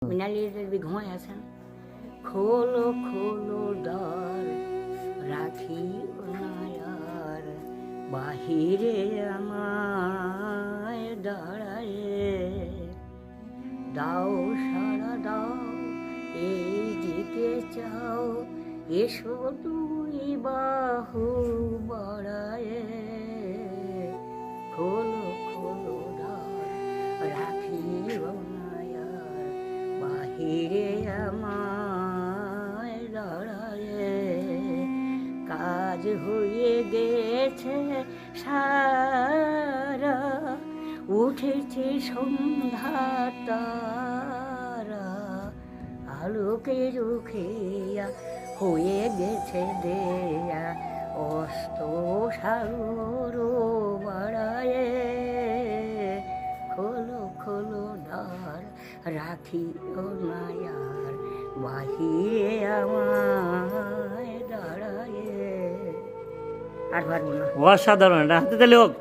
মিনালির ঘুমায় আছেন। খোলো খোলো দ্বার রাখি নায়ার, বাহিরে আমায় দাঁড়ায় দাও সারা দাও, এই দিকে চাও, এসো দুই বাহু বাড়ায়। খোলো খোলো দ্বার রাখি নায়ার, বাহিরে আমায় দাঁড়ায়। কাজ হয়ে গেছে সারা, উঠেছে সন্ধ্যা তারা, আলোকে রুখিয়া হয়ে গেছে দেয়া, অস্ত সাগর বাড়ায়। খোলো খোলো দ্বার রাখি নায়ার, বাহিরে আমায় দাঁড়ায়। আর পারবো না। অসাধারণ, হাতে তাহলে হোক।